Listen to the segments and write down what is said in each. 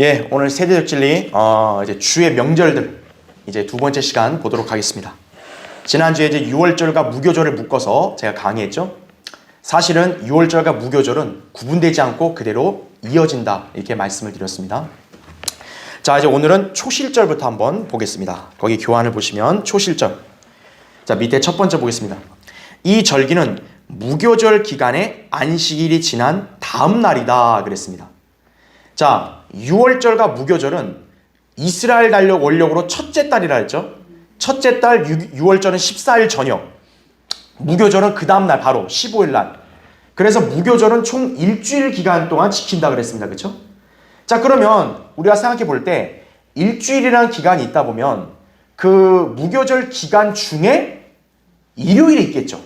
예, 오늘 세대적 진리, 이제 주의 명절들, 이제 두 번째 시간 보도록 하겠습니다. 지난주에 이제 유월절과 무교절을 묶어서 제가 강의했죠. 사실은 유월절과 무교절은 구분되지 않고 그대로 이어진다, 이렇게 말씀을 드렸습니다. 자, 이제 오늘은 초실절부터 한번 보겠습니다. 거기 교환을 보시면 초실절. 자, 밑에 첫 번째 보겠습니다. 이 절기는 무교절 기간에 안식일이 지난 다음 날이다 그랬습니다. 자, 유월절과 무교절은 이스라엘 달력 원력으로 첫째 달이라 했죠. 첫째 달 유월절은 14일 저녁, 무교절은 그 다음 날 바로 15일 날. 그래서 무교절은 총 일주일 기간 동안 지킨다 그랬습니다. 그렇죠? 자, 그러면 우리가 생각해 볼 때 일주일이라는 기간이 있다 보면 그 무교절 기간 중에 일요일이 있겠죠.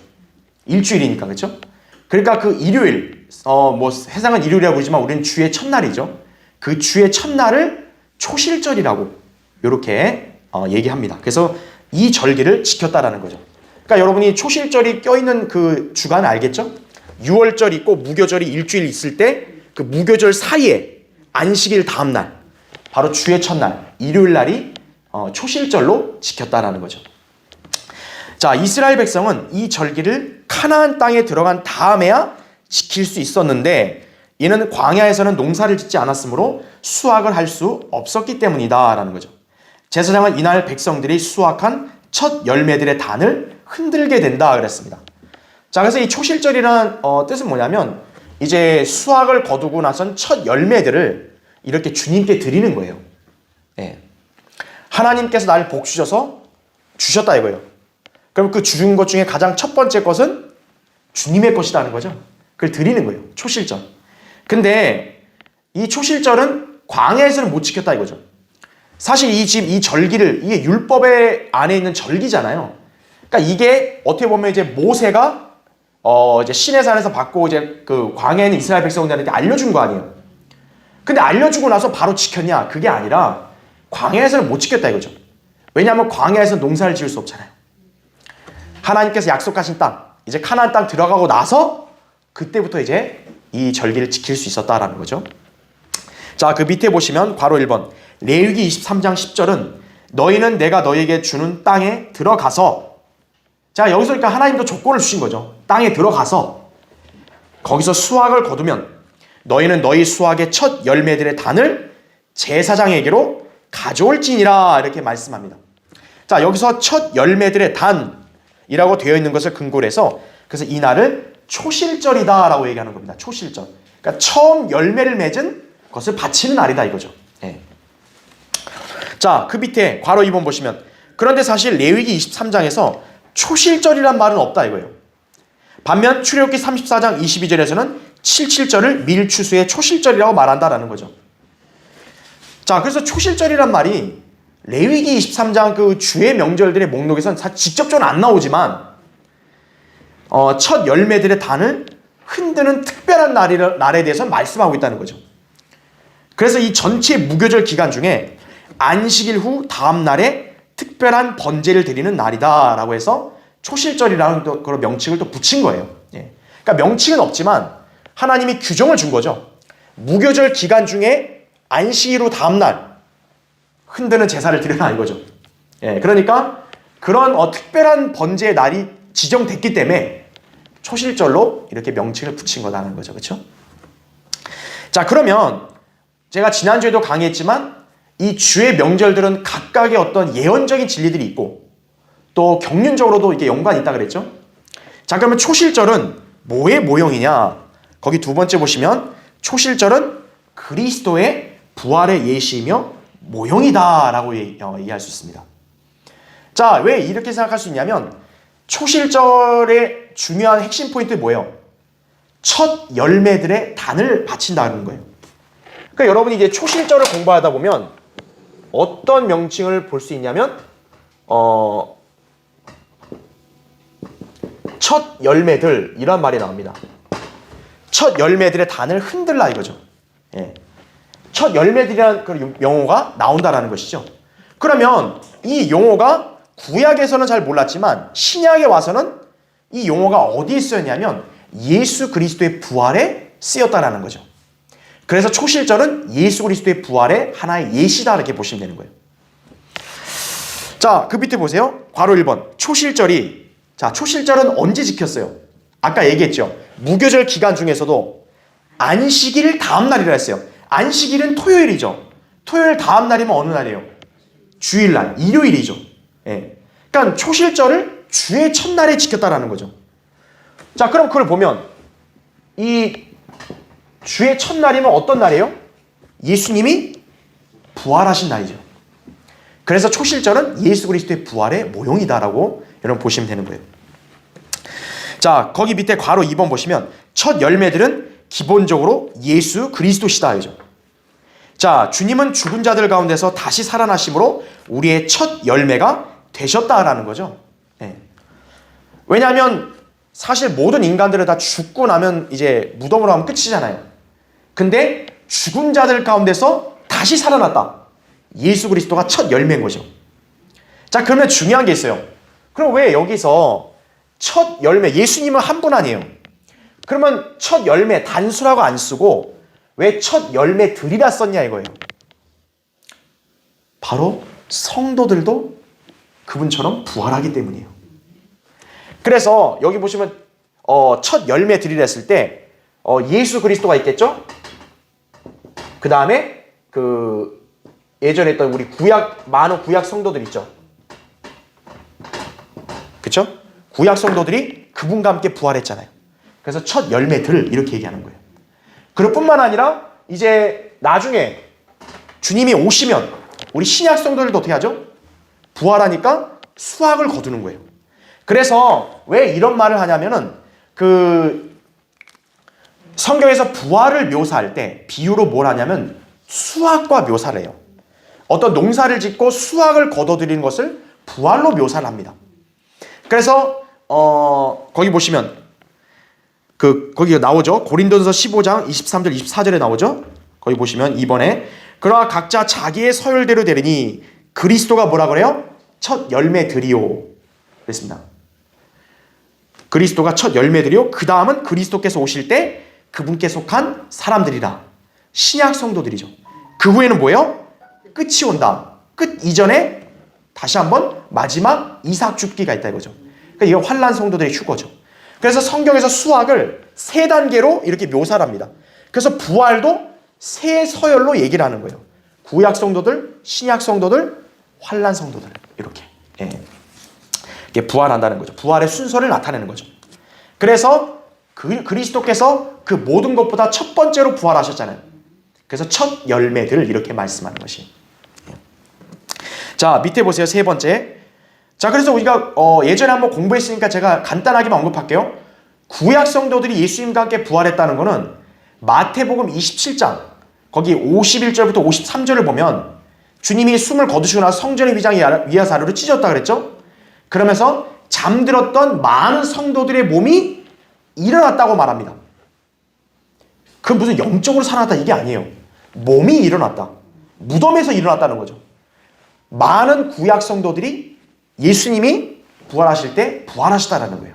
일주일이니까. 그렇죠? 그러니까 그 일요일, 세상은 일요일이라고 부르지만 우리는 주의 첫날이죠. 그 주의 첫날을 초실절이라고 이렇게 얘기합니다. 그래서 이 절기를 지켰다라는 거죠. 그러니까 여러분이 초실절이 껴있는 그 주간 알겠죠? 유월절 있고 무교절이 일주일 있을 때 그 무교절 사이에 안식일 다음 날, 바로 주의 첫날, 일요일 날이 초실절로 지켰다라는 거죠. 자, 이스라엘 백성은 이 절기를 카나안 땅에 들어간 다음에야 지킬 수 있었는데 이는 광야에서는 농사를 짓지 않았으므로 수확을 할 수 없었기 때문이다라는 거죠. 제사장은 이날 백성들이 수확한 첫 열매들의 단을 흔들게 된다 그랬습니다. 자, 그래서 이 초실절이라는 뜻은 뭐냐면 이제 수확을 거두고 나선 첫 열매들을 이렇게 주님께 드리는 거예요. 예. 하나님께서 나를 복 주셨다 이거예요. 그럼 그 주신 것 중에 가장 첫 번째 것은 주님의 것이라는 거죠. 그걸 드리는 거예요. 초실절. 근데 이 초실절은 광야에서는 못 지켰다 이거죠. 사실 이 절기를, 이게 율법의 안에 있는 절기잖아요. 그러니까 이게 어떻게 보면 이제 모세가 이제 시내산에서 받고 이제 그 광야에 있는 이스라엘 백성들한테 알려준 거 아니에요. 근데 알려주고 나서 바로 지켰냐? 그게 아니라 광야에서는 못 지켰다 이거죠. 왜냐하면 광야에서 농사를 지을 수 없잖아요. 하나님께서 약속하신 땅, 이제 카나안 땅 들어가고 나서 그때부터 이제 이 절기를 지킬 수 있었다라는 거죠. 자, 그 밑에 보시면 괄호 1번 레위기 23장 10절은 너희는 내가 너희에게 주는 땅에 들어가서, 자, 여기서 그러니까 하나님도 조건을 주신 거죠. 땅에 들어가서 거기서 수확을 거두면 너희는 너희 수확의 첫 열매들의 단을 제사장에게로 가져올지니라 이렇게 말씀합니다. 자, 여기서 첫 열매들의 단이라고 되어 있는 것을 근거로 해서 그래서 이 날을 초실절이다라고 얘기하는 겁니다. 초실절. 그러니까 처음 열매를 맺은 것을 바치는 날이다 이거죠. 예. 자, 그 밑에 괄호 2번 보시면 그런데 사실 레위기 23장에서 초실절이란 말은 없다 이거예요. 반면 출애굽기 34장 22절에서는 77절을 밀추수의 초실절이라고 말한다라는 거죠. 자, 그래서 초실절이란 말이 레위기 23장 그 주의 명절들의 목록에서는 직접적으로 안 나오지만 첫 열매들의 단을 흔드는 특별한 날에 대해서 말씀하고 있다는 거죠. 그래서 이 전체 무교절 기간 중에 안식일 후 다음 날에 특별한 번제를 드리는 날이다라고 해서 초실절이라는 그런 명칭을 또 붙인 거예요. 예. 그러니까 명칭은 없지만 하나님이 규정을 준 거죠. 무교절 기간 중에 안식일 후 다음 날 흔드는 제사를 드려라 이거죠. 예. 그러니까 그런 특별한 번제의 날이 지정됐기 때문에 초실절로 이렇게 명칭을 붙인 거라는 거죠. 그렇죠? 자, 그러면 제가 지난주에도 강의했지만 이 주의 명절들은 각각의 어떤 예언적인 진리들이 있고 또 경륜적으로도 이게 연관이 있다 그랬죠? 자, 그러면 초실절은 뭐의 모형이냐? 거기 두 번째 보시면 초실절은 그리스도의 부활의 예시이며 모형이다라고 이해할 수 있습니다. 자, 왜 이렇게 생각할 수 있냐면 초실절의 중요한 핵심 포인트는 뭐예요? 첫 열매들의 단을 바친다는 거예요. 그러니까 여러분이 이제 초실절을 공부하다 보면 어떤 명칭을 볼 수 있냐면 첫 열매들 이런 말이 나옵니다. 첫 열매들의 단을 흔들라 이거죠. 예. 첫 열매들이라는 그 용어가 나온다라는 것이죠. 그러면 이 용어가 구약에서는 잘 몰랐지만 신약에 와서는 이 용어가 어디에 쓰였냐면 예수 그리스도의 부활에 쓰였다라는 거죠. 그래서 초실절은 예수 그리스도의 부활의 하나의 예시다 이렇게 보시면 되는 거예요. 자, 그 밑에 보세요. 괄호 1번. 초실절이, 자, 초실절은 언제 지켰어요? 아까 얘기했죠. 무교절 기간 중에서도 안식일 다음 날이라 했어요. 안식일은 토요일이죠. 토요일 다음 날이면 어느 날이에요? 주일날, 일요일이죠. 예. 그러니까 초실절을 주의 첫날에 지켰다라는 거죠. 자, 그럼 그걸 보면 이 주의 첫날이면 어떤 날이에요? 예수님이 부활하신 날이죠. 그래서 초실절은 예수 그리스도의 부활의 모형이다라고 여러분 보시면 되는 거예요. 자, 거기 밑에 괄호 2번 보시면 첫 열매들은 기본적으로 예수 그리스도시다 이죠. 자, 주님은 죽은 자들 가운데서 다시 살아나심으로 우리의 첫 열매가 되셨다라는 거죠. 네. 왜냐하면 사실 모든 인간들은 다 죽고 나면 이제 무덤으로 하면 끝이잖아요. 근데 죽은 자들 가운데서 다시 살아났다. 예수 그리스도가 첫 열매인 거죠. 자, 그러면 중요한 게 있어요. 그럼 왜 여기서 첫 열매, 예수님은 한 분 아니에요. 그러면 첫 열매 단수라고 안 쓰고 왜 첫 열매들이라 썼냐 이거예요. 바로 성도들도 그분처럼 부활하기 때문이에요. 그래서 여기 보시면 첫 열매들이라 했을 때 예수 그리스도가 있겠죠? 그 다음에 그 예전에 했던 우리 많은 구약 성도들 있죠? 그쵸? 구약 성도들이 그분과 함께 부활했잖아요. 그래서 첫 열매들 이렇게 얘기하는 거예요. 그럴 뿐만 아니라 이제 나중에 주님이 오시면 우리 신약 성도들도 어떻게 하죠? 부활하니까 수확을 거두는 거예요. 그래서 왜 이런 말을 하냐면은 그 성경에서 부활을 묘사할 때 비유로 뭘 하냐면 수확과 묘사를 해요. 어떤 농사를 짓고 수확을 거둬들이는 것을 부활로 묘사를 합니다. 그래서 거기 보시면 거기가 나오죠. 고린도전서 15장 23절 24절에 나오죠. 거기 보시면 2번에 그러나 각자 자기의 서열대로 되리니 그리스도가 뭐라 그래요? 첫 열매들이요. 그랬습니다. 그리스도가 첫 열매들이요. 그 다음은 그리스도께서 오실 때 그분께 속한 사람들이라. 신약 성도들이죠. 그 후에는 뭐예요? 끝이 온다. 끝 이전에 다시 한번 마지막 이삭 줍기가 있다 이거죠. 그러니까 이거 환난 성도들의 휴거죠. 그래서 성경에서 수확을 세 단계로 이렇게 묘사를 합니다. 그래서 부활도 세 서열로 얘기를 하는 거예요. 구약 성도들, 신약 성도들, 환난 성도들 이렇게. 예. 이게 부활한다는 거죠. 부활의 순서를 나타내는 거죠. 그래서 그리스도께서 그 모든 것보다 첫 번째로 부활하셨잖아요. 그래서 첫 열매들 이렇게 말씀하는 것이. 자, 밑에 보세요. 세 번째. 자, 그래서 우리가 예전에 한번 공부했으니까 제가 간단하게만 언급할게요. 구약 성도들이 예수님과 함께 부활했다는 것은 마태복음 27장 거기 51절부터 53절을 보면 주님이 숨을 거두시고 나서 성전의 위장이 위아사르로 찢어졌다 그랬죠? 그러면서 잠들었던 많은 성도들의 몸이 일어났다고 말합니다. 그 무슨 영적으로 살아났다 이게 아니에요. 몸이 일어났다. 무덤에서 일어났다는 거죠. 많은 구약 성도들이 예수님이 부활하실 때 부활하시다라는 거예요.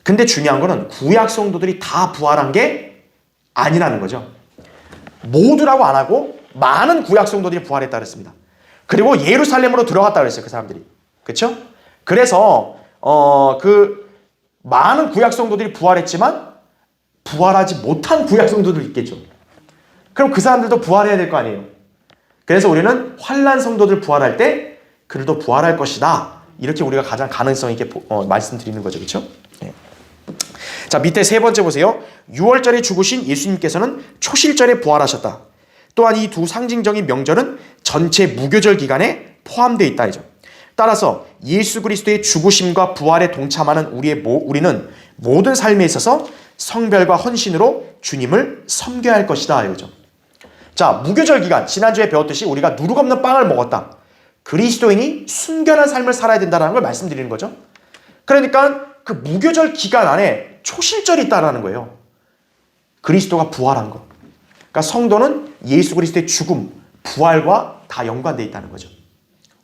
근데 중요한 거는 구약 성도들이 다 부활한 게 아니라는 거죠. 모두라고 안 하고 많은 구약 성도들이 부활했다 그랬습니다. 그리고 예루살렘으로 들어갔다 그랬어요. 그 사람들이. 그렇죠? 그래서 그 많은 구약 성도들이 부활했지만 부활하지 못한 구약 성도들 있겠죠. 그럼 그 사람들도 부활해야 될 거 아니에요. 그래서 우리는 환난 성도들 부활할 때 그들도 부활할 것이다. 이렇게 우리가 가장 가능성 있게 말씀드리는 거죠. 그렇죠? 네. 자, 밑에 세 번째 보세요. 6월절에 죽으신 예수님께서는 초실절에 부활하셨다. 또한 이 두 상징적인 명절은 전체 무교절 기간에 포함되어 있다. 이죠. 따라서 예수 그리스도의 죽으심과 부활에 동참하는 우리는 모든 삶에 있어서 성별과 헌신으로 주님을 섬겨야 할 것이다. 이거죠. 자, 무교절 기간 지난주에 배웠듯이 우리가 누룩 없는 빵을 먹었다. 그리스도인이 순결한 삶을 살아야 된다는 걸 말씀드리는 거죠. 그러니까 그 무교절 기간 안에 초실절이 있다는 거예요. 그리스도가 부활한 것. 그러니까 성도는 예수 그리스도의 죽음, 부활과 다 연관되어 있다는 거죠.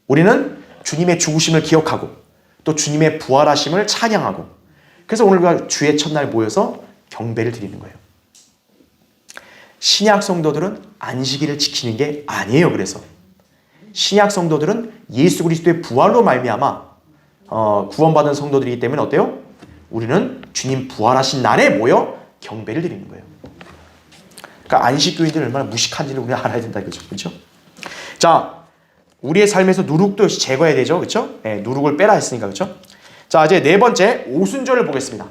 우리는 주님의 죽으심을 기억하고 또 주님의 부활하심을 찬양하고 그래서 오늘 주의 첫날 모여서 경배를 드리는 거예요. 신약 성도들은 안식일을 지키는 게 아니에요. 그래서 신약 성도들은 예수 그리스도의 부활로 말미암아 구원받은 성도들이기 때문에 어때요? 우리는 주님 부활하신 날에 모여 경배를 드리는 거예요. 그러니까 안식교인들이 얼마나 무식한지를 우리가 알아야 된다 이거죠. 그렇죠? 자, 우리의 삶에서 누룩도 역시 제거해야 되죠. 그렇죠? 네, 누룩을 빼라 했으니까. 그렇죠? 자, 이제 네 번째 오순절을 보겠습니다.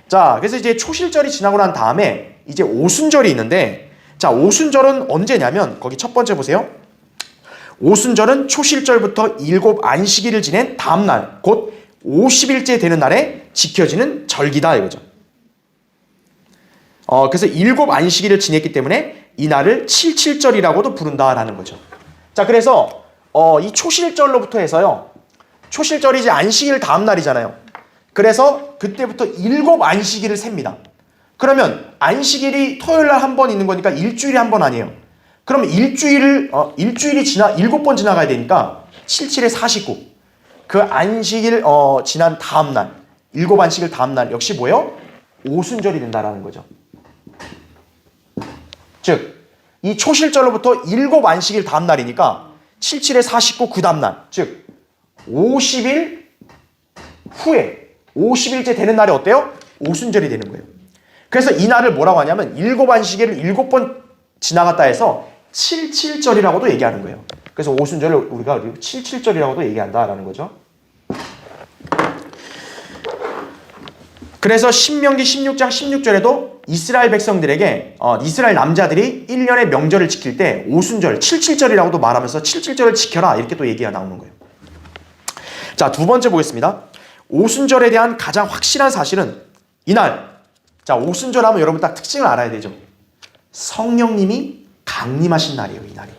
자, 그래서 이제 초실절이 지나고 난 다음에 이제 오순절이 있는데, 자, 오순절은 언제냐면 거기 첫 번째 보세요. 오순절은 초실절부터 7 안식일을 지낸 다음 날, 곧 50일째 되는 날에 지켜지는 절기다 이거죠. 그래서 7 안식일을 지냈기 때문에 이 날을 칠칠절이라고도 부른다라는 거죠. 자, 그래서 이 초실절로부터 해서요. 초실절이 이제 안식일 다음 날이잖아요. 그래서 그때부터 7 안식일을 셉니다. 그러면 안식일이 토요일 날 한 번 있는 거니까 일주일에 한 번 아니에요. 그러면 일주일이 지나 7번 지나가야 되니까 77에 49. 그 안식일 지난 다음 날, 7 안식일 다음 날 역시 뭐예요? 오순절이 된다라는 거죠. 즉, 이 초실절로부터 7 안식일 다음 날이니까 77에 49 그 다음 날, 즉 50일 후에 50일째 되는 날이 어때요? 오순절이 되는 거예요. 그래서 이 날을 뭐라고 하냐면 7 안식일을 7번 지나갔다 해서 77절이라고도 얘기하는 거예요. 그래서 오순절을 우리가 77절이라고도 얘기한다라는 거죠. 그래서 신명기 16장 16절에도 이스라엘 백성들에게 이스라엘 남자들이 1년의 명절을 지킬 때 오순절 77절이라고도 말하면서 77절을 지켜라 이렇게 또 얘기가 나오는 거예요. 자, 두 번째 보겠습니다. 오순절에 대한 가장 확실한 사실은 이날, 자, 오순절 하면 여러분 딱 특징을 알아야 되죠. 성령님이 강림하신 날이에요. 이 날이.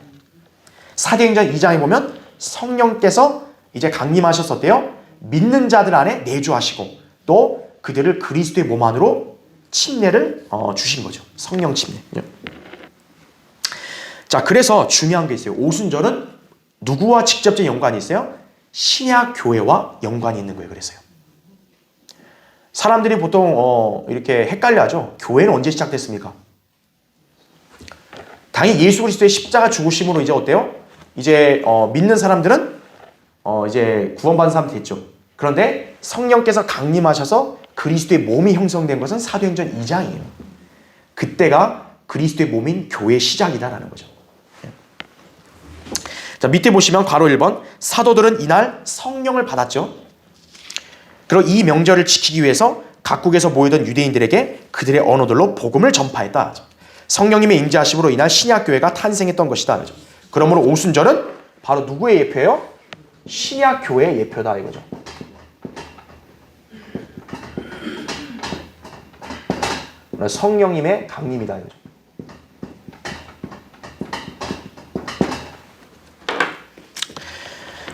사도행전 2장에 보면 성령께서 이제 강림하셨었대요. 믿는 자들 안에 내주하시고 또 그들을 그리스도의 몸 안으로 침례를 주신 거죠. 성령 침례. 자, 그래서 중요한 게 있어요. 오순절은 누구와 직접적인 연관이 있어요? 신약 교회와 연관이 있는 거예요. 그래서요. 사람들이 보통 이렇게 헷갈려하죠. 교회는 언제 시작됐습니까? 당연히 예수 그리스도의 십자가 죽으심으로 이제 어때요? 이제 믿는 사람들은 이제 구원받은 사람 됐죠. 그런데 성령께서 강림하셔서 그리스도의 몸이 형성된 것은 사도행전 2장이에요. 그때가 그리스도의 몸인 교회의 시작이다라는 거죠. 자, 밑에 보시면 괄호 1번 사도들은 이날 성령을 받았죠. 그리고 이 명절을 지키기 위해서 각국에서 모이던 유대인들에게 그들의 언어들로 복음을 전파했다. 성령님의 임재하심으로 이날 신약교회가 탄생했던 것이다. 그러므로 오순절은 바로 누구의 예표예요? 신약교회의 예표다 이거죠. 성령님의 강림이다 이거죠.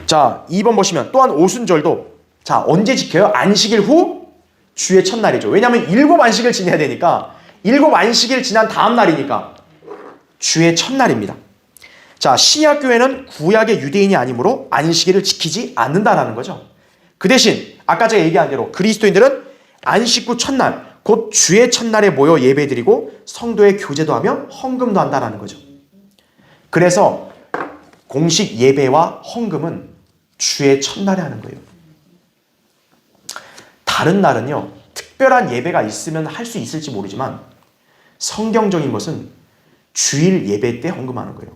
자, 2번 보시면 또한 오순절도 자, 언제 지켜요? 안식일 후 주의 첫날이죠. 왜냐하면 7 안식일 지내야 되니까 7 안식일 지난 다음 날이니까 주의 첫날입니다. 자, 신약교회는 구약의 유대인이 아니므로 안식일을 지키지 않는다라는 거죠. 그 대신 아까 제가 얘기한 대로 그리스도인들은 안식 후 첫날 곧 주의 첫날에 모여 예배드리고 성도의 교제도 하며 헌금도 한다라는 거죠. 그래서 공식 예배와 헌금은 주의 첫날에 하는 거예요. 다른 날은요, 특별한 예배가 있으면 할 수 있을지 모르지만 성경적인 것은 주일 예배 때 헌금하는 거예요.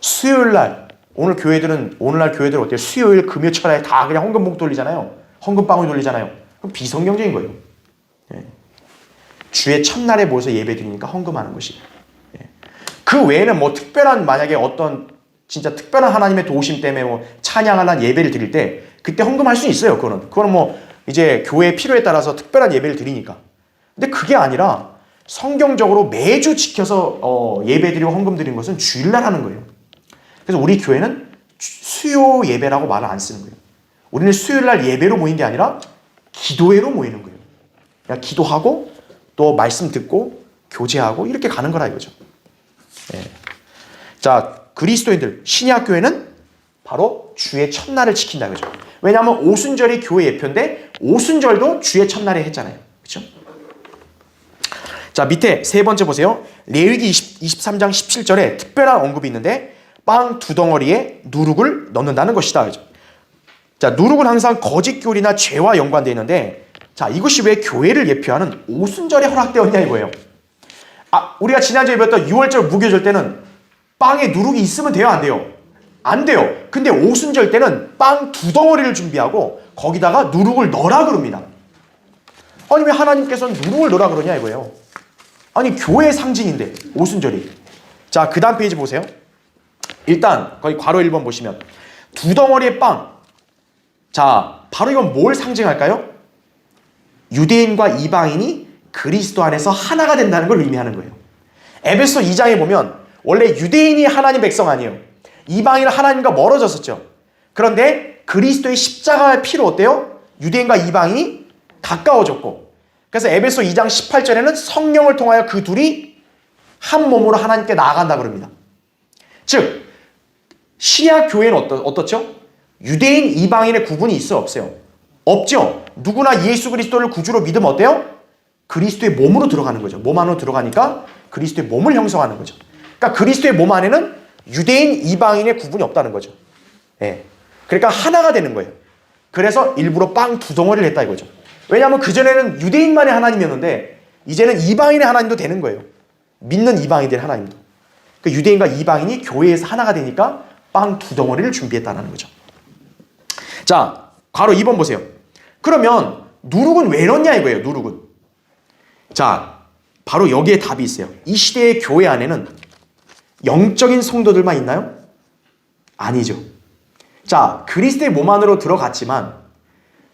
수요일 날, 오늘날 교회들 어때요? 수요일, 금요, 철야에 다 그냥 헌금복 돌리잖아요. 헌금방울 돌리잖아요. 그럼 비성경적인 거예요. 예. 주의 첫날에 모여서 예배 드리니까 헌금하는 것이. 예. 그 외에는 뭐 특별한 만약에 어떤 진짜 특별한 하나님의 도우심 때문에 뭐 찬양하는 예배를 드릴 때 그때 헌금할 수 있어요. 그거는 뭐 이제 교회의 필요에 따라서 특별한 예배를 드리니까. 근데 그게 아니라 성경적으로 매주 지켜서 예배드리고 헌금 드리는 것은 주일날 하는 거예요. 그래서 우리 교회는 수요 예배라고 말을 안 쓰는 거예요. 우리는 수요일날 예배로 모인 게 아니라 기도회로 모이는 거예요. 그냥 기도하고 또 말씀 듣고 교제하고 이렇게 가는 거라 이거죠. 네. 자, 그리스도인들 신약교회는 바로 주의 첫날을 지킨다 이거죠. 왜냐하면 오순절이 교회 예표인데 오순절도 주의 첫날에 했잖아요. 그렇죠? 자, 밑에 세 번째 보세요. 레위기 23장 17절에 특별한 언급이 있는데 빵 두 덩어리에 누룩을 넣는다는 것이다. 그죠? 자, 누룩은 항상 거짓 교리나 죄와 연관되어 있는데, 자, 이것이 왜 교회를 예표하는 오순절에 허락되었냐 이거예요. 우리가 지난주에 배웠던 6월절 무교절 때는 빵에 누룩이 있으면 돼요, 안 돼요? 안 돼요. 근데 오순절 때는 빵 두 덩어리를 준비하고 거기다가 누룩을 넣으라 그럽니다. 아니, 왜 하나님께서는 누룩을 넣으라 그러냐 이거예요. 아니, 교회의 상징인데 오순절이. 자, 그 다음 페이지 보세요. 일단 거기 괄호 1번 보시면 두 덩어리의 빵. 자, 바로 이건 뭘 상징할까요? 유대인과 이방인이 그리스도 안에서 하나가 된다는 걸 의미하는 거예요. 에베소 2장에 보면 원래 유대인이 하나님 백성 아니에요. 이방인은 하나님과 멀어졌었죠. 그런데 그리스도의 십자가의 피로 어때요? 유대인과 이방인이 가까워졌고, 그래서 에베소 2장 18절에는 성령을 통하여 그 둘이 한 몸으로 하나님께 나아간다 그럽니다. 즉 신약 교회는 어떻죠? 유대인, 이방인의 구분이 있어요, 없어요? 없죠. 누구나 예수 그리스도를 구주로 믿으면 어때요? 그리스도의 몸으로 들어가는 거죠. 몸 안으로 들어가니까 그리스도의 몸을 형성하는 거죠. 그러니까 그리스도의 몸 안에는 유대인, 이방인의 구분이 없다는 거죠. 예. 그러니까 하나가 되는 거예요. 그래서 일부러 빵 두 덩어리를 했다 이거죠. 왜냐하면 그전에는 유대인만의 하나님이었는데 이제는 이방인의 하나님도 되는 거예요. 믿는 이방인들의 하나님도. 그 유대인과 이방인이 교회에서 하나가 되니까 빵 두 덩어리를 준비했다는 거죠. 자, 괄호 2번 보세요. 그러면 누룩은 왜 넣냐 이거예요. 누룩은. 자, 바로 여기에 답이 있어요. 이 시대의 교회 안에는 영적인 성도들만 있나요? 아니죠. 자, 그리스도의 몸 안으로 들어갔지만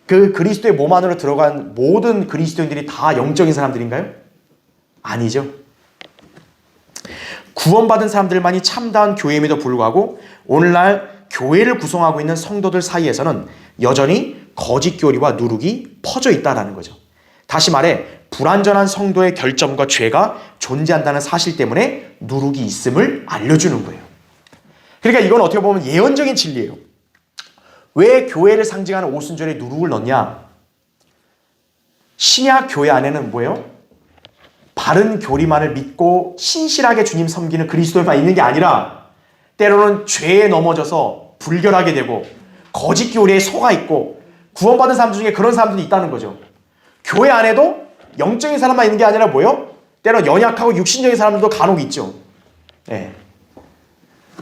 그 그리스도의 몸 안으로 들어간 모든 그리스도인들이 다 영적인 사람들인가요? 아니죠. 구원받은 사람들만이 참다운 교회임에도 불구하고 오늘날 교회를 구성하고 있는 성도들 사이에서는 여전히 거짓 교리와 누룩이 퍼져 있다는 거죠. 다시 말해 불완전한 성도의 결점과 죄가 존재한다는 사실 때문에 누룩이 있음을 알려주는 거예요. 그러니까 이건 어떻게 보면 예언적인 진리예요. 왜 교회를 상징하는 오순절에 누룩을 넣냐? 신약 교회 안에는 뭐예요? 바른 교리만을 믿고 신실하게 주님 섬기는 그리스도인만 있는 게 아니라 때로는 죄에 넘어져서 불결하게 되고 거짓 교리에 속아 있고 구원받은 사람들 중에 그런 사람들이 있다는 거죠. 교회 안에도 영적인 사람만 있는 게 아니라 뭐예요? 때로 연약하고 육신적인 사람들도 간혹 있죠. 예.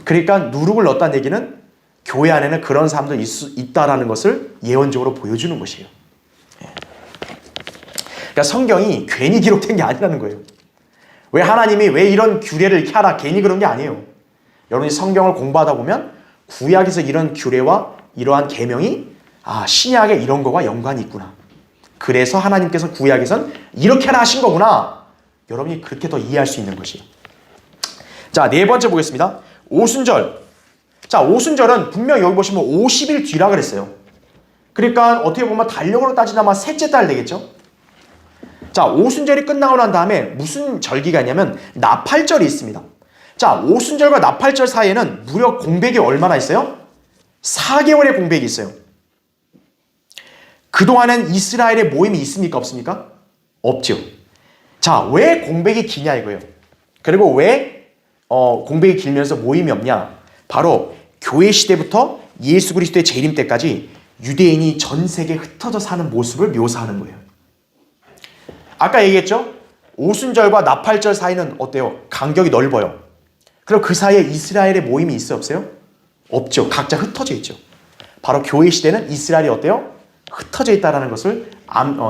그러니까 누룩을 넣었다는 얘기는 교회 안에는 그런 사람도 있다라는 것을 예언적으로 보여주는 것이에요. 예. 그러니까 성경이 괜히 기록된 게 아니라는 거예요. 왜 하나님이 왜 이런 규례를 이렇게 하라 괜히 그런 게 아니에요. 여러분이 성경을 공부하다 보면 구약에서 이런 규례와 이러한 계명이 신약에 이런 거와 연관이 있구나. 그래서 하나님께서 구약에선 이렇게 하신 거구나. 여러분이 그렇게 더 이해할 수 있는 것이에요. 자, 네 번째 보겠습니다. 오순절. 자, 오순절은 분명 여기 보시면 50일 뒤라 그랬어요. 그러니까 어떻게 보면 달력으로 따지면 아마 셋째 달 되겠죠? 자, 오순절이 끝나고 난 다음에 무슨 절기가 있냐면 나팔절이 있습니다. 자, 오순절과 나팔절 사이에는 무려 공백이 얼마나 있어요? 4개월의 공백이 있어요. 그동안은 이스라엘의 모임이 있습니까? 없습니까? 없죠. 자, 왜 공백이 기냐 이거예요. 그리고 왜 공백이 길면서 모임이 없냐? 바로 교회 시대부터 예수 그리스도의 재림 때까지 유대인이 전 세계에 흩어져 사는 모습을 묘사하는 거예요. 아까 얘기했죠? 오순절과 나팔절 사이는 어때요? 간격이 넓어요. 그럼 그 사이에 이스라엘의 모임이 있어요? 없어요? 없죠. 각자 흩어져 있죠. 바로 교회 시대는 이스라엘이 어때요? 흩어져 있다는 것을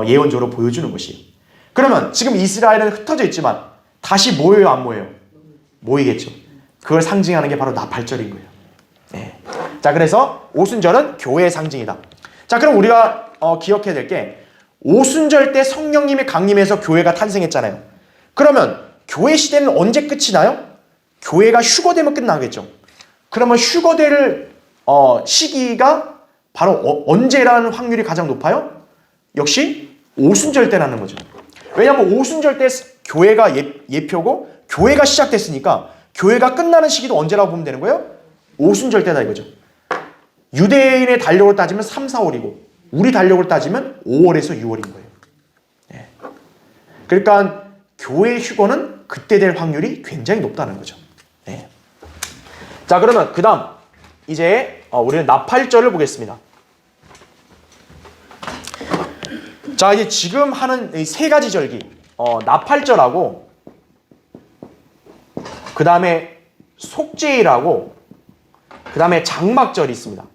예언적으로 보여주는 것이에요. 그러면 지금 이스라엘은 흩어져 있지만 다시 모여요? 안 모여요? 모이겠죠. 그걸 상징하는 게 바로 나팔절인 거예요. 네. 자, 그래서 오순절은 교회의 상징이다. 자, 그럼 우리가 기억해야 될 게 오순절 때 성령님이 강림해서 교회가 탄생했잖아요. 그러면 교회 시대는 언제 끝이 나요? 교회가 휴거되면 끝나겠죠. 그러면 휴거될 시기가 바로 언제라는 확률이 가장 높아요? 역시 오순절 때라는 거죠. 왜냐하면 오순절 때 교회가 예표고 교회가 시작됐으니까 교회가 끝나는 시기도 언제라고 보면 되는 거예요? 오순절 때다 이거죠. 유대인의 달력을 따지면 3, 4월이고 우리 달력을 따지면 5월에서 6월인 거예요. 네. 그러니까 교회 휴거는 그때 될 확률이 굉장히 높다는 거죠. 네. 자, 그러면 그 다음 이제 우리는 나팔절을 보겠습니다. 자, 이제 지금 하는 이 세 가지 절기, 나팔절하고 그 다음에 속죄일하고 그 다음에 장막절이 있습니다.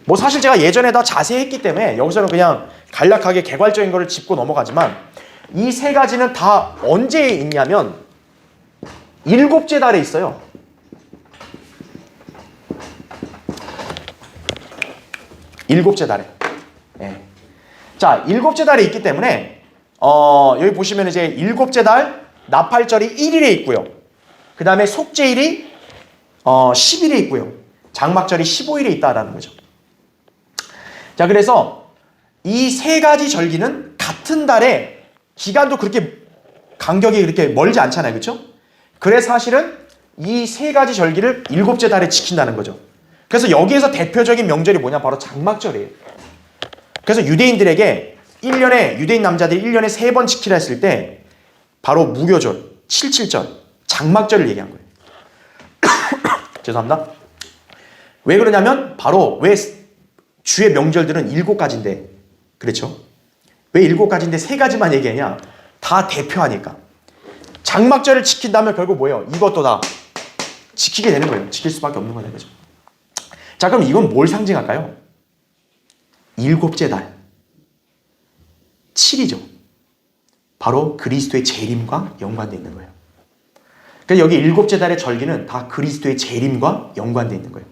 뭐 사실 제가 예전에 다 자세히 했기 때문에 여기서는 그냥 간략하게 개괄적인 거를 짚고 넘어가지만 이 세 가지는 다 언제 있냐면 일곱째 달에 있어요. 일곱째 달에. 예. 자, 일곱째 달에 있기 때문에 여기 보시면 이제 일곱째 달 나팔절이 1일에 있고요. 그 다음에 속죄일이 10일에 있고요. 장막절이 15일에 있다라는 거죠. 자, 그래서 이 세 가지 절기는 같은 달에 기간도 그렇게 간격이 그렇게 멀지 않잖아요. 그렇죠? 그래서 사실은 이 세 가지 절기를 일곱째 달에 지킨다는 거죠. 그래서 여기에서 대표적인 명절이 뭐냐? 바로 장막절이에요. 그래서 유대인들에게 1년에 유대인 남자들이 1년에 3번 지키라 했을 때 바로 무교절, 칠칠절, 장막절을 얘기한 거예요. 죄송합니다. 왜 그러냐면 바로 왜 주의 명절들은 7가지인데 그렇죠? 왜 7가지인데 3가지만 얘기하냐? 다 대표하니까. 장막절을 지킨다면 결국 뭐예요? 이것도 다 지키게 되는 거예요. 지킬 수밖에 없는 거는 거죠. 자, 그럼 이건 뭘 상징할까요? 일곱째 달 7이죠. 바로 그리스도의 재림과 연관되어 있는 거예요. 그러니까 여기 일곱째 달의 절기는 다 그리스도의 재림과 연관되어 있는 거예요.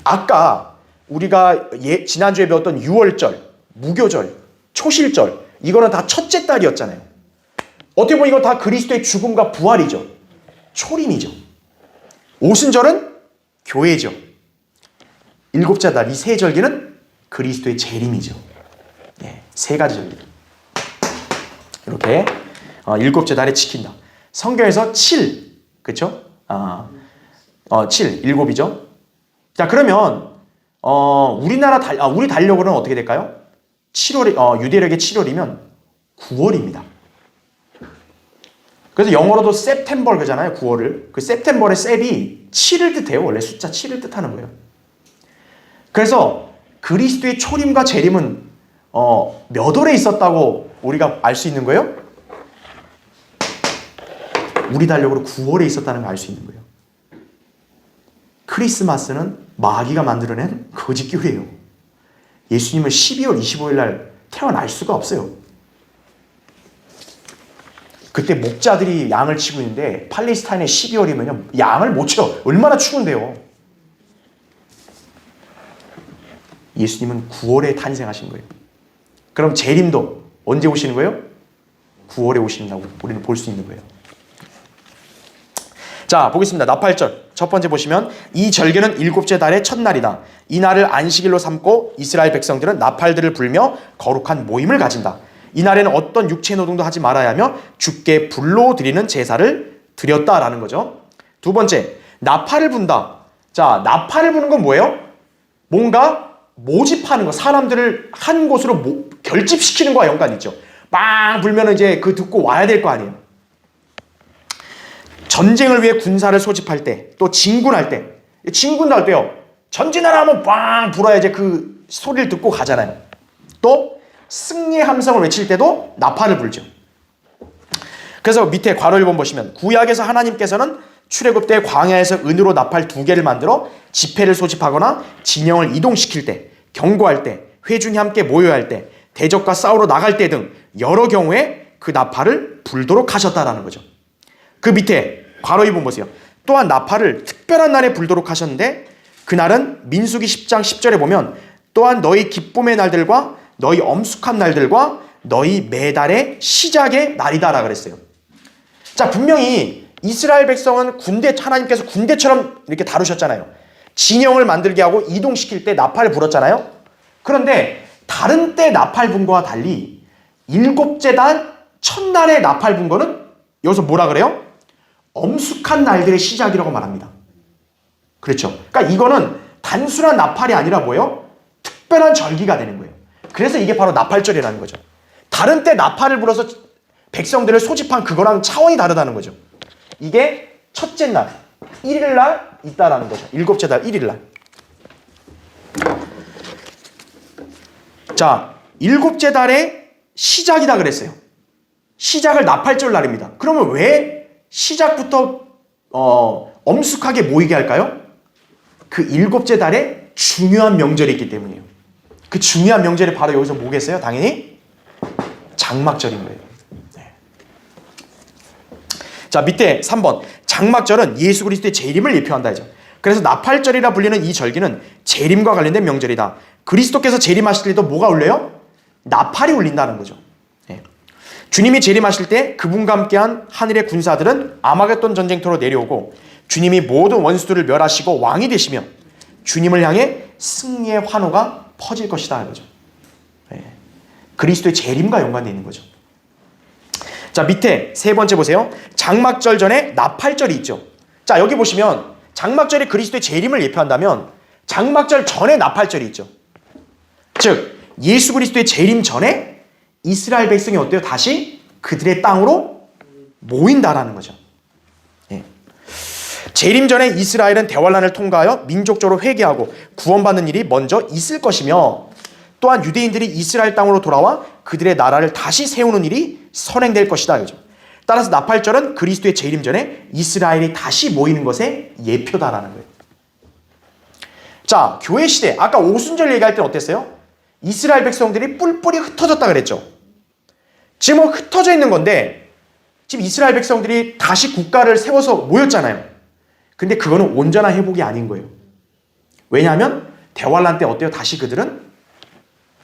아까 우리가 지난주에 배웠던 유월절, 무교절, 초실절 이거는 다 첫째 달이었잖아요. 어떻게 보면 이건 다 그리스도의 죽음과 부활이죠. 초림이죠. 오순절은 교회죠. 일곱째 달 이 세 절기는 그리스도의 재림이죠. 네, 세 가지 절기. 이렇게 일곱째 달에 지킨다. 성경에서 7, 그렇죠? 7, 일곱이죠. 자, 그러면 우리 달력으로는 어떻게 될까요? 7월, 유대력의 7월이면 9월입니다. 그래서 영어로도 September 그러잖아요. 9월을. 그 September의 셉이 7을 뜻해요. 원래 숫자 7을 뜻하는 거예요. 그래서 그리스도의 초림과 재림은 몇 월에 있었다고 우리가 알 수 있는 거예요? 우리 달력으로 9월에 있었다는 걸 알 수 있는 거예요. 크리스마스는 마귀가 만들어낸 거짓교회예요. 예수님은 12월 25일 날 태어날 수가 없어요. 그때 목자들이 양을 치고 있는데 팔레스타인의 12월이면 양을 못 쳐. 얼마나 추운데요. 예수님은 9월에 탄생하신 거예요. 그럼 재림도 언제 오시는 거예요? 9월에 오신다고 우리는 볼 수 있는 거예요. 자, 보겠습니다. 나팔절. 첫 번째 보시면 이 절기는 일곱째 달의 첫날이다. 이 날을 안식일로 삼고 이스라엘 백성들은 나팔들을 불며 거룩한 모임을 가진다. 이 날에는 어떤 육체 노동도 하지 말아야 하며 주께 불로 드리는 제사를 드렸다라는 거죠. 두 번째, 나팔을 분다. 자, 나팔을 부는 건 뭐예요? 뭔가 모집하는 거, 사람들을 한 곳으로 결집시키는 거와 연관이 있죠. 빵 불면 이제 그 듣고 와야 될 거 아니에요. 전쟁을 위해 군사를 소집할 때, 또 진군할 때, 진군도 할 때요. 전진하라 하면 빵 불어야지 그 소리를 듣고 가잖아요. 또 승리의 함성을 외칠 때도 나팔을 불죠. 그래서 밑에 괄호 1번 보시면 구약에서 하나님께서는 출애굽 때 광야에서 은으로 나팔 2개를 만들어 지폐를 소집하거나 진영을 이동시킬 때, 경고할 때, 회중이 함께 모여야 할 때, 대적과 싸우러 나갈 때 등 여러 경우에 그 나팔을 불도록 하셨다라는 거죠. 그 밑에 괄호 2번 보세요. 또한 나팔을 특별한 날에 불도록 하셨는데 그날은 민수기 10장 10절에 보면 또한 너희 기쁨의 날들과 너희 엄숙한 날들과 너희 매달의 시작의 날이다라 그랬어요. 자, 분명히 이스라엘 백성은 하나님께서 군대처럼 이렇게 다루셨잖아요. 진영을 만들게 하고 이동시킬 때 나팔을 불었잖아요. 그런데 다른 때 나팔 분 거와 달리 일곱째 달 첫날에 나팔 분 거는 여기서 뭐라 그래요? 엄숙한 날들의 시작이라고 말합니다. 그렇죠. 그러니까 이거는 단순한 나팔이 아니라 뭐예요? 특별한 절기가 되는 거예요. 그래서 이게 바로 나팔절이라는 거죠. 다른 때 나팔을 불어서 백성들을 소집한 그거랑 차원이 다르다는 거죠. 이게 첫째 날, 1일 날 있다라는 거죠. 일곱째 달 1일 날. 자, 일곱째 달의 시작이다 그랬어요. 시작을 나팔절 날입니다. 그러면 왜 시작부터 엄숙하게 모이게 할까요? 그 일곱째 달에 중요한 명절이 있기 때문이에요. 그 중요한 명절이 바로 여기서 뭐겠어요? 당연히 장막절인 거예요. 네. 자, 밑에 3번. 장막절은 예수 그리스도의 재림을 예표한다 하죠. 그래서 나팔절이라 불리는 이 절기는 재림과 관련된 명절이다. 그리스도께서 재림하실 때도 뭐가 울려요? 나팔이 울린다는 거죠. 네. 주님이 재림하실 때 그분과 함께한 하늘의 군사들은 아마겟돈 전쟁터로 내려오고 주님이 모든 원수들을 멸하시고 왕이 되시며 주님을 향해 승리의 환호가 퍼질 것이다 이거죠. 네. 그리스도의 재림과 연관되어 있는 거죠. 자, 밑에 세 번째 보세요. 장막절 전에 나팔절이 있죠. 자, 여기 보시면 장막절이 그리스도의 재림을 예표한다면 장막절 전에 나팔절이 있죠. 즉 예수 그리스도의 재림 전에 이스라엘 백성이 어때요? 다시 그들의 땅으로 모인다라는 거죠. 예. 재림 전에 이스라엘은 대환란을 통과하여 민족적으로 회개하고 구원받는 일이 먼저 있을 것이며 또한 유대인들이 이스라엘 땅으로 돌아와 그들의 나라를 다시 세우는 일이 선행될 것이다. 그죠? 따라서 나팔절은 그리스도의 재림 전에 이스라엘이 다시 모이는 것의 예표다라는 거예요. 자, 교회 시대 아까 오순절 얘기할 때는 어땠어요? 이스라엘 백성들이 뿔뿔이 흩어졌다 그랬죠. 지금 흩어져 있는 건데 지금 이스라엘 백성들이 다시 국가를 세워서 모였잖아요. 근데 그거는 온전한 회복이 아닌 거예요. 왜냐하면 대환란 때 어때요? 다시 그들은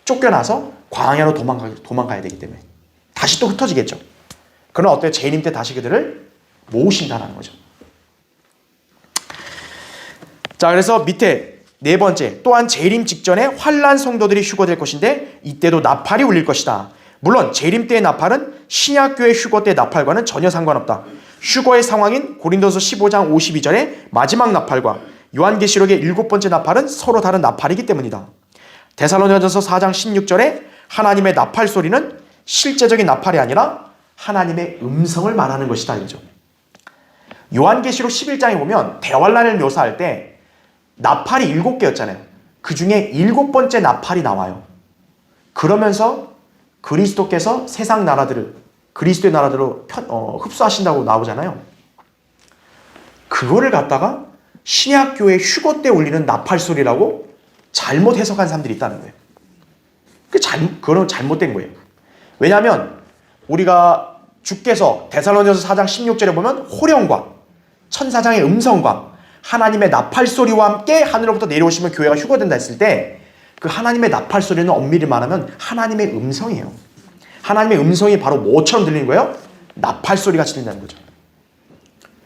쫓겨나서 광야로 도망가야 되기 때문에 다시 또 흩어지겠죠. 그러나 어때요? 재림 때 다시 그들을 모으신다는 거죠. 자, 그래서 밑에 네 번째, 또한 재림 직전에 환난 성도들이 휴거될 것인데 이때도 나팔이 울릴 것이다. 물론 재림 때의 나팔은 신약교회 휴거 때 나팔과는 전혀 상관없다. 휴거의 상황인 고린도서 15장 52절의 마지막 나팔과 요한계시록의 7번째 나팔은 서로 다른 나팔이기 때문이다. 데살로니가전서 4장 16절에 하나님의 나팔 소리는 실제적인 나팔이 아니라 하나님의 음성을 말하는 것이다. 이거죠. 요한계시록 11장에 보면 대환란을 묘사할 때 나팔이 7개였잖아요. 그 중에 7번째 나팔이 나와요. 그러면서 그리스도께서 세상 나라들을 그리스도의 나라들로 흡수하신다고 나오잖아요. 그거를 갖다가 신약교회 휴거 때 울리는 나팔 소리라고 잘못 해석한 사람들이 있다는 거예요. 그건 잘못된 거예요. 왜냐하면 우리가 주께서 데살로니가서 4장 16절에 보면 호령과 천사장의 음성과 하나님의 나팔 소리와 함께 하늘로부터 내려오시면 교회가 휴거된다 했을 때 그 하나님의 나팔 소리는 엄밀히 말하면 하나님의 음성이에요. 하나님의 음성이 바로 뭐처럼 들리는 거예요? 나팔 소리 같이 들린다는 거죠.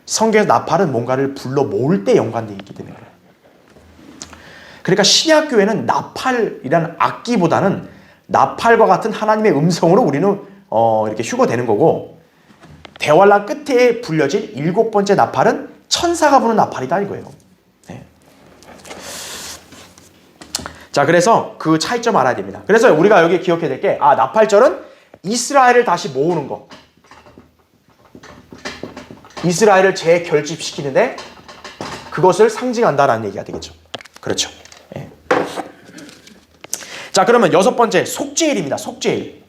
성경에서 나팔은 뭔가를 불러 모을 때 연관되어 있기 때문에 그래요. 그러니까 신약교회는 나팔이라는 악기보다는 나팔과 같은 하나님의 음성으로 우리는 이렇게 휴거되는 거고, 대환란 끝에 불려진 7번째 나팔은 천사가 부는 나팔이다 이거예요. 네. 자, 그래서 그 차이점 알아야 됩니다. 그래서 우리가 여기 기억해야 될 게, 나팔절은 이스라엘을 다시 모으는 거, 이스라엘을 재결집시키는데 그것을 상징한다라는 얘기가 되겠죠. 그렇죠. 네. 자, 그러면 6번째 속죄일입니다. 속죄일.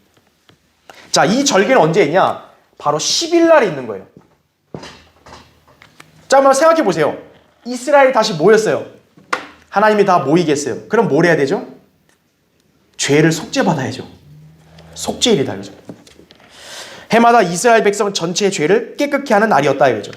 자, 이 절기는 언제 있냐? 바로 10일 날에 있는 거예요. 자, 한번 생각해 보세요. 이스라엘이 다시 모였어요. 하나님이 다 모이겠어요. 그럼 뭘 해야 되죠? 죄를 속죄받아야죠. 속죄일이다 이거죠. 해마다 이스라엘 백성 전체의 죄를 깨끗게 하는 날이었다 이거죠.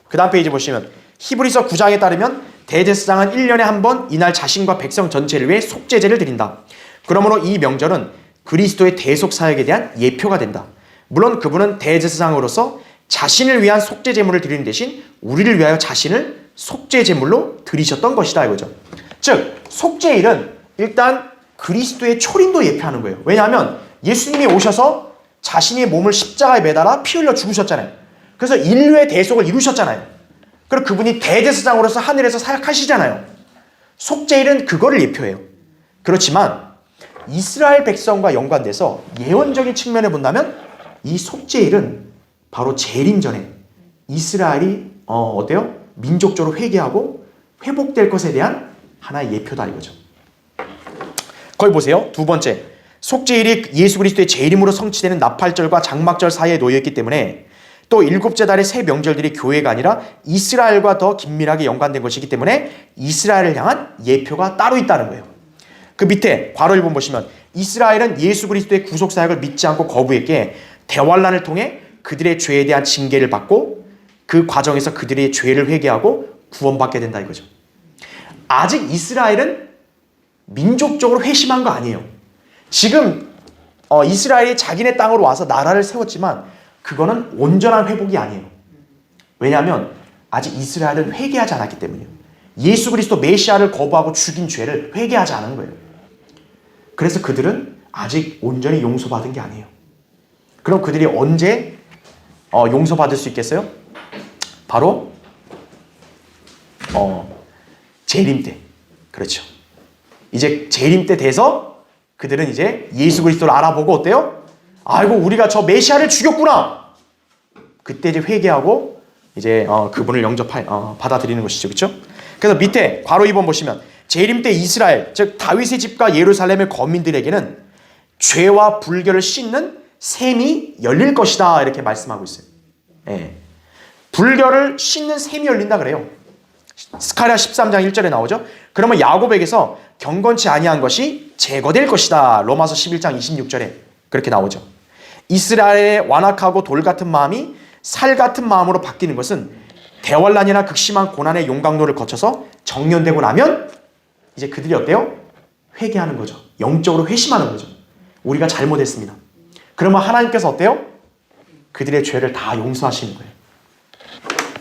그 다음 페이지 보시면 히브리서 9장에 따르면 대제사장은 1년에 한 번 이날 자신과 백성 전체를 위해 속죄제를 드린다. 그러므로 이 명절은 그리스도의 대속 사역에 대한 예표가 된다. 물론 그분은 대제사장으로서 자신을 위한 속죄 제물을 드리는 대신 우리를 위하여 자신을 속죄 제물로 드리셨던 것이다 이거죠. 즉 속죄일은 일단 그리스도의 초림도 예표하는 거예요. 왜냐하면 예수님이 오셔서 자신의 몸을 십자가에 매달아 피 흘려 죽으셨잖아요. 그래서 인류의 대속을 이루셨잖아요. 그리고 그분이 대제사장으로서 하늘에서 사역하시잖아요. 속죄일은 그거를 예표해요. 그렇지만 이스라엘 백성과 연관돼서 예언적인 측면에 본다면 이 속죄일은 바로 재림 전에 이스라엘이 어때요? 민족적으로 회개하고 회복될 것에 대한 하나의 예표다 이거죠. 거기 보세요. 두 번째, 속죄일이 예수 그리스도의 재림으로 성취되는 나팔절과 장막절 사이에 놓여있기 때문에 또 일곱째 달의 새 명절들이 교회가 아니라 이스라엘과 더 긴밀하게 연관된 것이기 때문에 이스라엘을 향한 예표가 따로 있다는 거예요. 그 밑에 괄호 1번 보시면 이스라엘은 예수 그리스도의 구속사역을 믿지 않고 거부했기에 대환란을 통해 그들의 죄에 대한 징계를 받고 그 과정에서 그들의 죄를 회개하고 구원받게 된다 이거죠. 아직 이스라엘은 민족적으로 회심한 거 아니에요. 지금 이스라엘이 자기네 땅으로 와서 나라를 세웠지만 그거는 온전한 회복이 아니에요. 왜냐하면 아직 이스라엘은 회개하지 않았기 때문이에요. 예수 그리스도 메시아를 거부하고 죽인 죄를 회개하지 않은 거예요. 그래서 그들은 아직 온전히 용서받은 게 아니에요. 그럼 그들이 언제 용서받을 수 있겠어요? 바로 재림 때. 그렇죠. 이제 재림 때 돼서 그들은 이제 예수 그리스도를 알아보고 어때요? 아이고 우리가 저 메시아를 죽였구나. 그때 이제 회개하고 이제 그분을 받아들이는 것이죠. 그렇죠? 그래서 밑에 괄호 2번 보시면 재림 때 이스라엘 즉 다윗의 집과 예루살렘의 거민들에게는 죄와 불결을 씻는 샘이 열릴 것이다 이렇게 말씀하고 있어요. 예. 불결을 씻는 샘이 열린다 그래요. 스가랴 13장 1절에 나오죠. 그러면 야곱에게서 경건치 아니한 것이 제거될 것이다. 로마서 11장 26절에 그렇게 나오죠. 이스라엘의 완악하고 돌 같은 마음이 살 같은 마음으로 바뀌는 것은 대환란이나 극심한 고난의 용광로를 거쳐서 정련되고 나면 이제 그들이 어때요? 회개하는 거죠. 영적으로 회심하는 거죠. 우리가 잘못했습니다. 그러면 하나님께서 어때요? 그들의 죄를 다 용서하시는 거예요.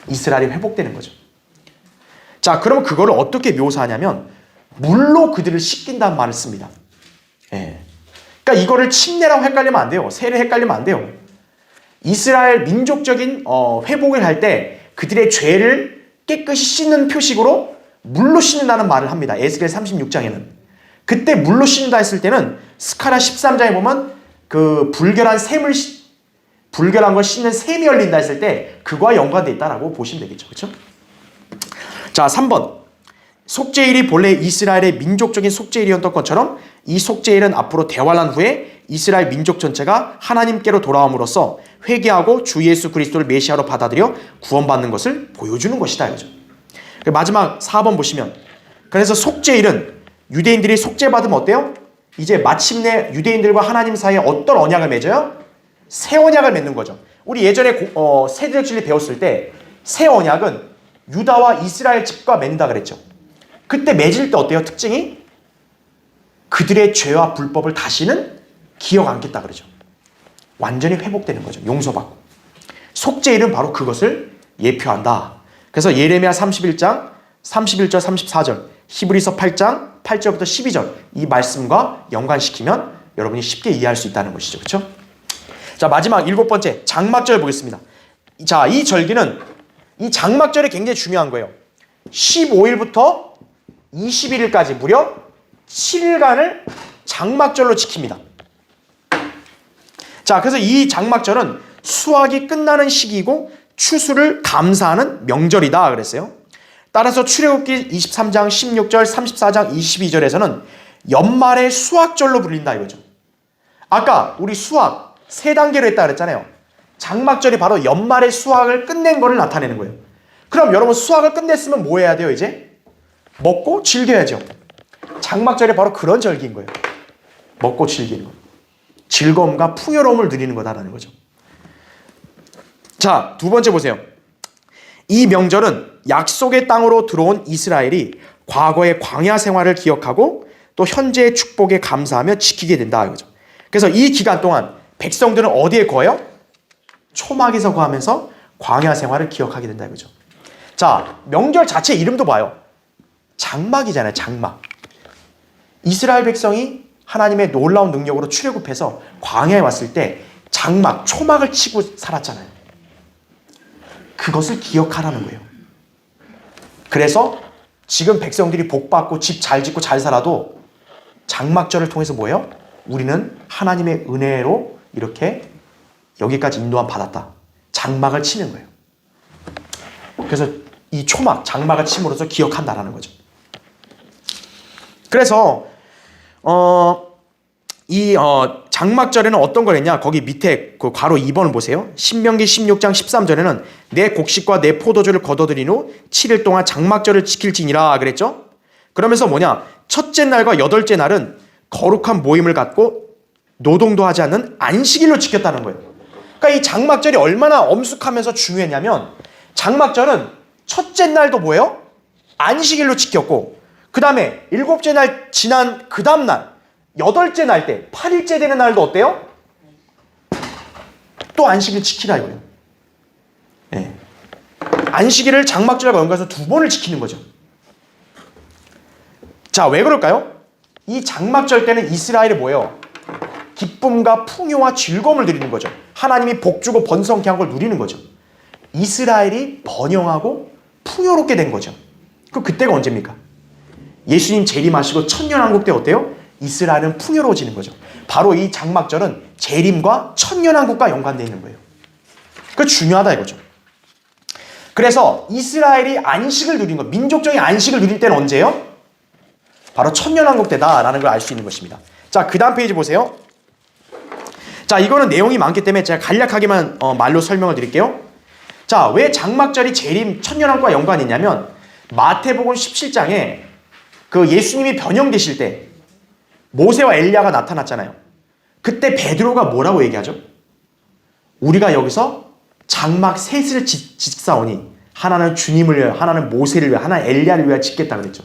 이스라엘이 회복되는 거죠. 자, 그러면 그거를 어떻게 묘사하냐면 물로 그들을 씻긴다는 말을 씁니다. 예. 그러니까 이거를 침례라고 헷갈리면 안 돼요. 세례 헷갈리면 안 돼요. 이스라엘 민족적인 회복을 할 때 그들의 죄를 깨끗이 씻는 표식으로 물로 씻는다는 말을 합니다. 에스겔 36장에는. 그때 물로 씻는다 했을 때는 스가랴 13장에 보면 그 불결한 걸 씻는 샘이 열린다 했을 때 그거와 연관되어 있다라고 보시면 되겠죠. 그렇죠? 자, 3번. 속죄일이 본래 이스라엘의 민족적인 속죄일이었던 것처럼 이 속죄일은 앞으로 대환란 후에 이스라엘 민족 전체가 하나님께로 돌아옴으로써 회개하고 주 예수 그리스도를 메시아로 받아들여 구원받는 것을 보여주는 것이다. 이거죠. 마지막 4번 보시면 그래서 속죄일은 유대인들이 속죄받으면 어때요? 이제 마침내 유대인들과 하나님 사이에 어떤 언약을 맺어요? 새 언약을 맺는 거죠. 우리 예전에 세대적 진리 배웠을 때 새 언약은 유다와 이스라엘 집과 맺는다 그랬죠. 그때 맺을 때 어때요? 특징이 그들의 죄와 불법을 다시는 기억 않겠다 그러죠. 완전히 회복되는 거죠. 용서받고. 속죄일은 바로 그것을 예표한다. 그래서 예레미야 31장 31절 34절 히브리서 8장 8절부터 12절 이 말씀과 연관시키면 여러분이 쉽게 이해할 수 있다는 것이죠. 그렇죠? 자, 마지막 7번째 장막절 보겠습니다. 자, 이 절기는 이 장막절이 굉장히 중요한 거예요. 15일부터 21일까지 무려 7일간을 장막절로 지킵니다. 자, 그래서 이 장막절은 수확이 끝나는 시기이고 추수를 감사하는 명절이다 그랬어요. 따라서 출애굽기 23장 16절 34장 22절에서는 연말의 수확절로 불린다 이거죠. 아까 우리 수확 세 단계로 했다 그랬잖아요. 장막절이 바로 연말의 수확을 끝낸 거를 나타내는 거예요. 그럼 여러분 수확을 끝냈으면 뭐 해야 돼요 이제? 먹고 즐겨야죠. 장막절이 바로 그런 절기인 거예요. 먹고 즐기는 거. 즐거움과 풍요로움을 누리는 거다라는 거죠. 자, 두 번째 보세요. 이 명절은 약속의 땅으로 들어온 이스라엘이 과거의 광야 생활을 기억하고 또 현재의 축복에 감사하며 지키게 된다 이거죠. 그래서 이 기간 동안 백성들은 어디에 거해요? 초막에서 거하면서 광야 생활을 기억하게 된다 이거죠. 자, 명절 자체 이름도 봐요. 장막이잖아요. 장막. 이스라엘 백성이 하나님의 놀라운 능력으로 출애굽해서 광야에 왔을 때 장막, 초막을 치고 살았잖아요. 그것을 기억하라는 거예요. 그래서 지금 백성들이 복받고 집 잘 짓고 잘 살아도 장막절을 통해서 뭐예요? 우리는 하나님의 은혜로 이렇게 여기까지 인도함 받았다. 장막을 치는 거예요. 그래서 이 초막, 장막을 침으로써 기억한다라는 거죠. 그래서 장막절에는 어떤 걸 했냐? 거기 밑에 그 괄호 2번을 보세요. 신명기 16장 13절에는 내 곡식과 내 포도주를 거둬들인 후 7일 동안 장막절을 지킬지니라 그랬죠? 그러면서 뭐냐? 첫째 날과 여덟째 날은 거룩한 모임을 갖고 노동도 하지 않는 안식일로 지켰다는 거예요. 그러니까 이 장막절이 얼마나 엄숙하면서 중요했냐면 장막절은 첫째 날도 뭐예요? 안식일로 지켰고 그 다음에 일곱째 날 지난 그 다음 날 여덟째 날 때 8일째 되는 날도 어때요? 또 안식일 지키라 이거예요. 네. 안식일을 장막절과 연관해서 2번을 지키는 거죠. 자, 왜 그럴까요? 이 장막절 때는 이스라엘이 뭐예요? 기쁨과 풍요와 즐거움을 누리는 거죠. 하나님이 복주고 번성케 한 걸 누리는 거죠. 이스라엘이 번영하고 풍요롭게 된 거죠. 그때가 언제입니까? 예수님 재림하시고 천년왕국 때 어때요? 이스라엘은 풍요로워지는 거죠. 바로 이 장막절은 재림과 천년왕국과 연관되어 있는 거예요. 그 중요하다 이거죠. 그래서 이스라엘이 안식을 누린 것, 민족적인 안식을 누릴 때는 언제예요? 바로 천년왕국 때다라는 걸 알 수 있는 것입니다. 자, 그 다음 페이지 보세요. 자, 이거는 내용이 많기 때문에 제가 간략하게만 말로 설명을 드릴게요. 자, 왜 장막절이 재림 천년왕국과 연관이 있냐면 마태복음 17장에 그 예수님이 변형되실 때 모세와 엘리야가 나타났잖아요. 그때 베드로가 뭐라고 얘기하죠? 우리가 여기서 장막 셋을 짓사오니 하나는 주님을 위하여, 하나는 모세를 위하여, 하나는 엘리야를 위하여 짓겠다 그랬죠.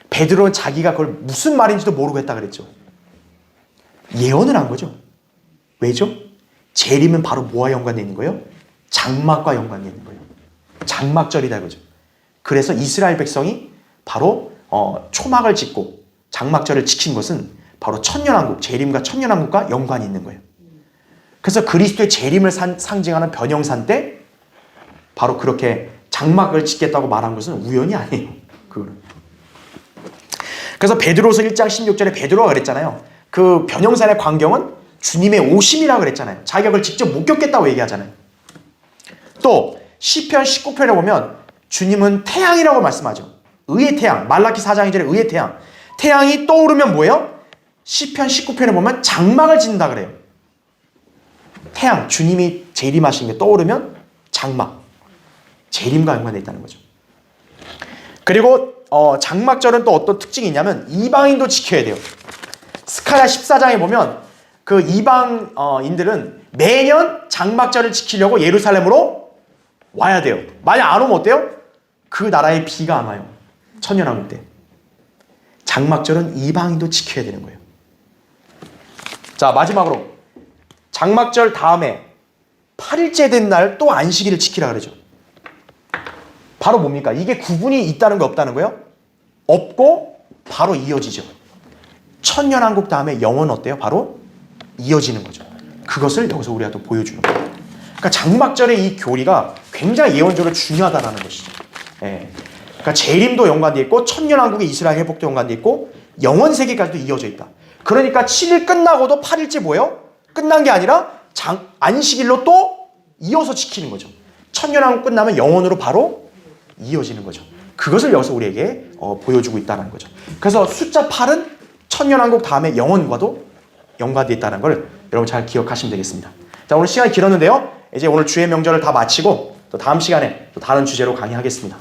베드로는 자기가 그걸 무슨 말인지도 모르고 했다 그랬죠. 예언을 한 거죠. 왜죠? 재림은 바로 뭐와 연관되어 있는 거예요? 장막과 연관되어 있는 거예요. 장막절이다 이거죠. 그래서 이스라엘 백성이 바로 초막을 짓고 장막절을 지킨 것은 바로 천년왕국, 재림과 천년왕국과 연관이 있는 거예요. 그래서 그리스도의 재림을 상징하는 변형산 때 바로 그렇게 장막을 짓겠다고 말한 것은 우연이 아니에요. 그거는. 그래서 베드로서 1장 16절에 베드로가 그랬잖아요. 그 변형산의 광경은 주님의 오심이라고 그랬잖아요. 자기가 그걸 직접 목격했다고 얘기하잖아요. 또 시편 19편에 보면 주님은 태양이라고 말씀하죠. 의의 태양, 말라키 4장 2절에 의의 태양. 태양이 떠오르면 뭐예요? 시편 19편에 보면 장막을 짓는다 그래요. 태양, 주님이 재림하신 게 떠오르면 장막, 재림과 연관되어 있다는 거죠. 그리고 장막절은 또 어떤 특징이 있냐면 이방인도 지켜야 돼요. 스가랴 14장에 보면 그 이방인들은 매년 장막절을 지키려고 예루살렘으로 와야 돼요. 만약 안 오면 어때요? 그 나라에 비가 안 와요. 천년왕국 때. 장막절은 이방인도 지켜야 되는 거예요. 자, 마지막으로 장막절 다음에 8일째 된 날 또 안식일을 지키라 그러죠. 바로 뭡니까? 이게 구분이 있다는 거 없다는 거예요? 없고 바로 이어지죠. 천년왕국 다음에 영원 어때요? 바로 이어지는 거죠. 그것을 여기서 우리가 또 보여주는 거예요. 그러니까 장막절의 이 교리가 굉장히 예언적으로 중요하다는 것이죠. 예. 그러니까 재림도 연관되어 있고 천년왕국의 이스라엘 회복도 연관되어 있고 영원 세계까지도 이어져 있다. 그러니까 7일 끝나고도 8일째 뭐예요? 끝난 게 아니라 안식일로 또 이어서 지키는 거죠. 천년왕국 끝나면 영원으로 바로 이어지는 거죠. 그것을 여기서 우리에게 보여주고 있다는 거죠. 그래서 숫자 8은 천년왕국 다음에 영원과도 연관되어 있다는 걸 여러분 잘 기억하시면 되겠습니다. 자, 오늘 시간이 길었는데요. 이제 오늘 주의 명절을 다 마치고 또 다음 시간에 또 다른 주제로 강의하겠습니다.